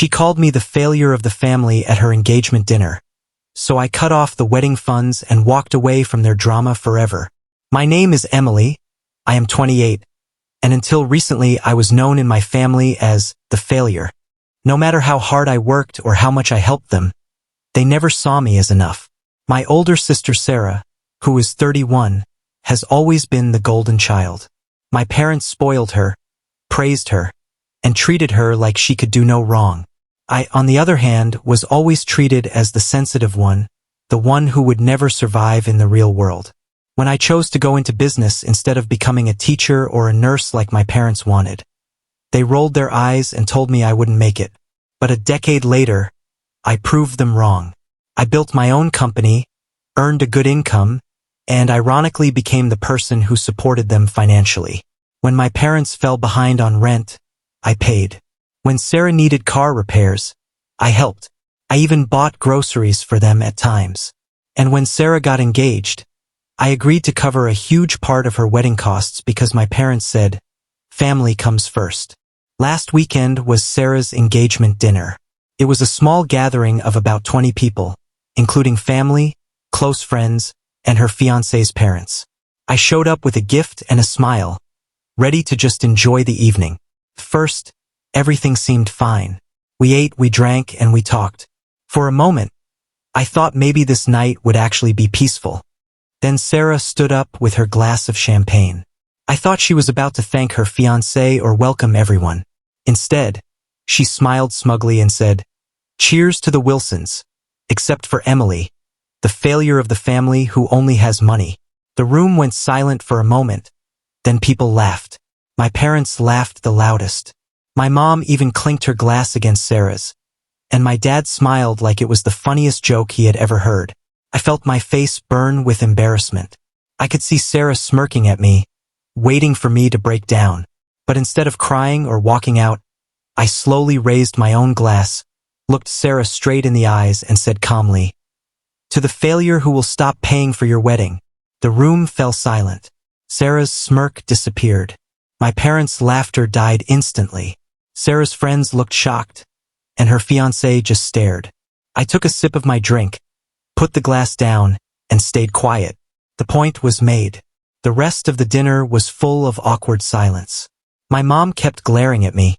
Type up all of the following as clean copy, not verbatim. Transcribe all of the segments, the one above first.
She called me the failure of the family at her engagement dinner. So I cut off the wedding funds and walked away from their drama forever. My name is Emily. I am 28. And until recently I was known in my family as the failure. No matter how hard I worked or how much I helped them, they never saw me as enough. My older sister Sarah, who is 31, has always been the golden child. My parents spoiled her, praised her, and treated her like she could do no wrong. I, on the other hand, was always treated as the sensitive one, the one who would never survive in the real world. When I chose to go into business instead of becoming a teacher or a nurse like my parents wanted, they rolled their eyes and told me I wouldn't make it. But a decade later, I proved them wrong. I built my own company, earned a good income, and ironically became the person who supported them financially. When my parents fell behind on rent, I paid. When Sarah needed car repairs, I helped. I even bought groceries for them at times. And when Sarah got engaged, I agreed to cover a huge part of her wedding costs because my parents said, family comes first. Last weekend was Sarah's engagement dinner. It was a small gathering of about 20 people, including family, close friends, and her fiancé's parents. I showed up with a gift and a smile, ready to just enjoy the evening. First, everything seemed fine. We ate, we drank, and we talked. For a moment, I thought maybe this night would actually be peaceful. Then Sarah stood up with her glass of champagne. I thought she was about to thank her fiancé or welcome everyone. Instead, she smiled smugly and said, "Cheers to the Wilsons, except for Emily, the failure of the family who only has money." The room went silent for a moment. Then people laughed. My parents laughed the loudest. My mom even clinked her glass against Sarah's. And my dad smiled like it was the funniest joke he had ever heard. I felt my face burn with embarrassment. I could see Sarah smirking at me, waiting for me to break down. But instead of crying or walking out, I slowly raised my own glass, looked Sarah straight in the eyes and said calmly, "To the failure who will stop paying for your wedding." The room fell silent. Sarah's smirk disappeared. My parents' laughter died instantly. Sarah's friends looked shocked, and her fiancé just stared. I took a sip of my drink, put the glass down, and stayed quiet. The point was made. The rest of the dinner was full of awkward silence. My mom kept glaring at me.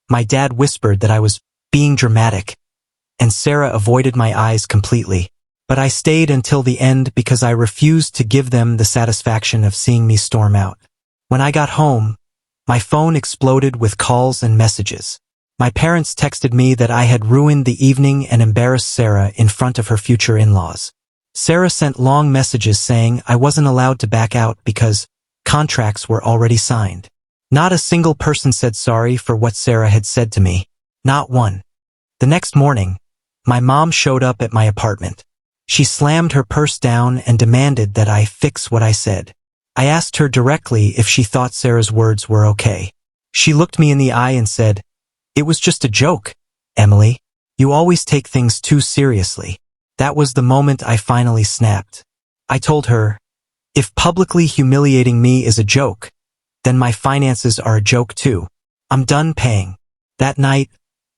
My dad whispered that I was being dramatic, and Sarah avoided my eyes completely. But I stayed until the end because I refused to give them the satisfaction of seeing me storm out. When I got home, my phone exploded with calls and messages. My parents texted me that I had ruined the evening and embarrassed Sarah in front of her future in-laws. Sarah sent long messages saying I wasn't allowed to back out because contracts were already signed. Not a single person said sorry for what Sarah had said to me. Not one. The next morning, my mom showed up at my apartment. She slammed her purse down and demanded that I fix what I said. I asked her directly if she thought Sarah's words were okay. She looked me in the eye and said, "It was just a joke, Emily. You always take things too seriously." That was the moment I finally snapped. I told her, if publicly humiliating me is a joke, then my finances are a joke too. I'm done paying. That night,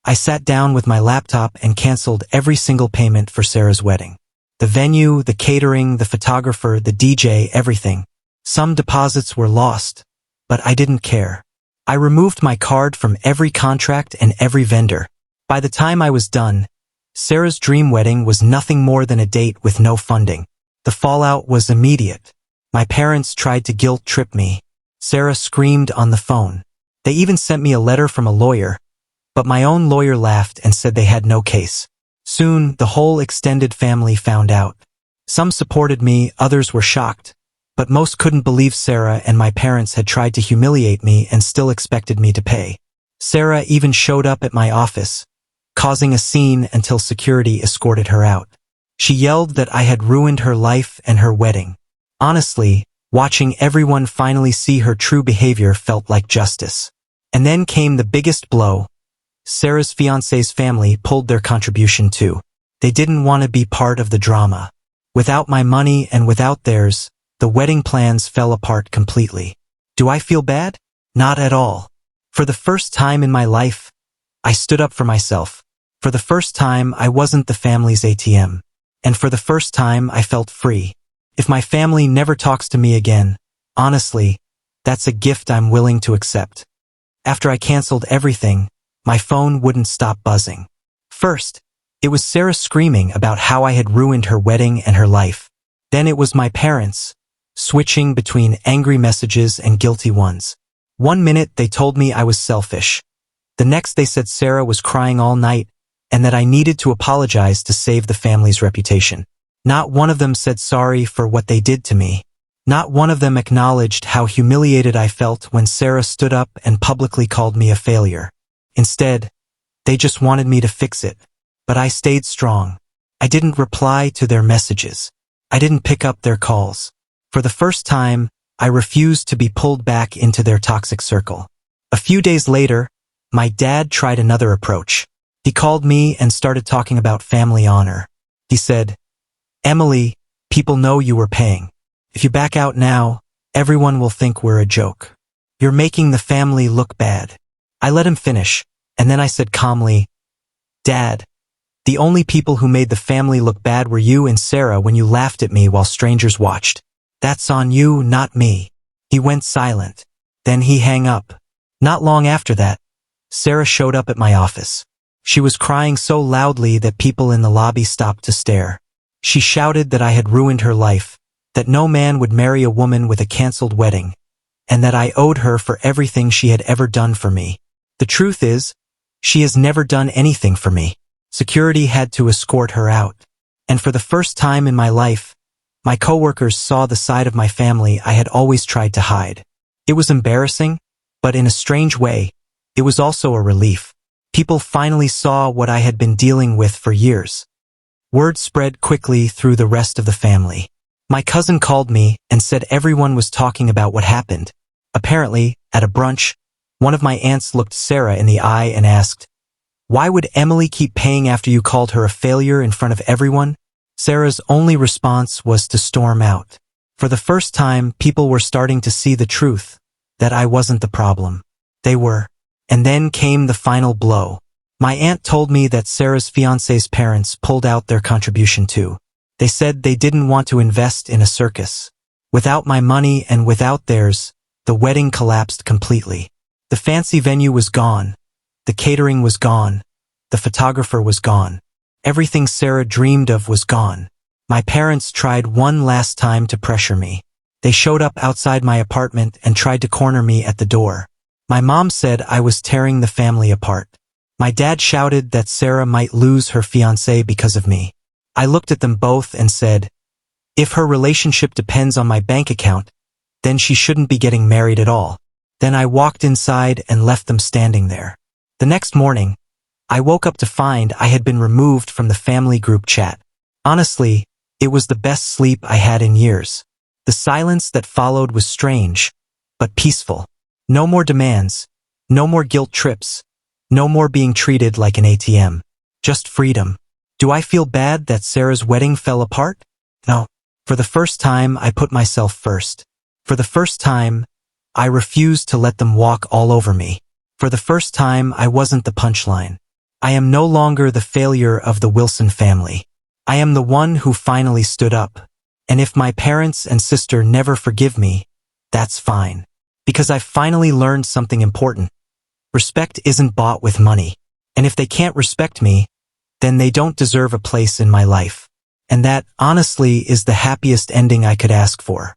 I sat down with my laptop and canceled every single payment for Sarah's wedding. The venue, the catering, the photographer, the DJ, everything. Some deposits were lost, but I didn't care. I removed my card from every contract and every vendor. By the time I was done, Sarah's dream wedding was nothing more than a date with no funding. The fallout was immediate. My parents tried to guilt-trip me. Sarah screamed on the phone. They even sent me a letter from a lawyer, but my own lawyer laughed and said they had no case. Soon, the whole extended family found out. Some supported me, others were shocked, but most couldn't believe Sarah and my parents had tried to humiliate me and still expected me to pay. Sarah even showed up at my office, causing a scene until security escorted her out. She yelled that I had ruined her life and her wedding. Honestly, watching everyone finally see her true behavior felt like justice. And then came the biggest blow. Sarah's fiancé's family pulled their contribution too. They didn't want to be part of the drama. Without my money and without theirs, the wedding plans fell apart completely. Do I feel bad? Not at all. For the first time in my life, I stood up for myself. For the first time, I wasn't the family's ATM. And for the first time, I felt free. If my family never talks to me again, honestly, that's a gift I'm willing to accept. After I canceled everything, my phone wouldn't stop buzzing. First, it was Sarah screaming about how I had ruined her wedding and her life. Then it was my parents, switching between angry messages and guilty ones. One minute they told me I was selfish. The next they said Sarah was crying all night and that I needed to apologize to save the family's reputation. Not one of them said sorry for what they did to me. Not one of them acknowledged how humiliated I felt when Sarah stood up and publicly called me a failure. Instead, they just wanted me to fix it. But I stayed strong. I didn't reply to their messages. I didn't pick up their calls. For the first time, I refused to be pulled back into their toxic circle. A few days later, my dad tried another approach. He called me and started talking about family honor. He said, "Emily, people know you were paying. If you back out now, everyone will think we're a joke. You're making the family look bad." I let him finish, and then I said calmly, "Dad, the only people who made the family look bad were you and Sarah when you laughed at me while strangers watched. That's on you, not me." He went silent. Then he hung up. Not long after that, Sarah showed up at my office. She was crying so loudly that people in the lobby stopped to stare. She shouted that I had ruined her life, that no man would marry a woman with a canceled wedding, and that I owed her for everything she had ever done for me. The truth is, she has never done anything for me. Security had to escort her out. And for the first time in my life, my coworkers saw the side of my family I had always tried to hide. It was embarrassing, but in a strange way, it was also a relief. People finally saw what I had been dealing with for years. Word spread quickly through the rest of the family. My cousin called me and said everyone was talking about what happened. Apparently, at a brunch, one of my aunts looked Sarah in the eye and asked, "Why would Emily keep paying after you called her a failure in front of everyone?" Sarah's only response was to storm out. For the first time, people were starting to see the truth, that I wasn't the problem. They were. And then came the final blow. My aunt told me that Sarah's fiancé's parents pulled out their contribution too. They said they didn't want to invest in a circus. Without my money and without theirs, the wedding collapsed completely. The fancy venue was gone. The catering was gone. The photographer was gone. Everything Sarah dreamed of was gone. My parents tried one last time to pressure me. They showed up outside my apartment and tried to corner me at the door. My mom said I was tearing the family apart. My dad shouted that Sarah might lose her fiancé because of me. I looked at them both and said, if her relationship depends on my bank account, then she shouldn't be getting married at all. Then I walked inside and left them standing there. The next morning, I woke up to find I had been removed from the family group chat. Honestly, it was the best sleep I had in years. The silence that followed was strange, but peaceful. No more demands, no more guilt trips, no more being treated like an ATM. Just freedom. Do I feel bad that Sarah's wedding fell apart? No. For the first time, I put myself first. For the first time, I refused to let them walk all over me. For the first time, I wasn't the punchline. I am no longer the failure of the Wilson family. I am the one who finally stood up. And if my parents and sister never forgive me, that's fine. Because I finally learned something important. Respect isn't bought with money. And if they can't respect me, then they don't deserve a place in my life. And that, honestly, is the happiest ending I could ask for.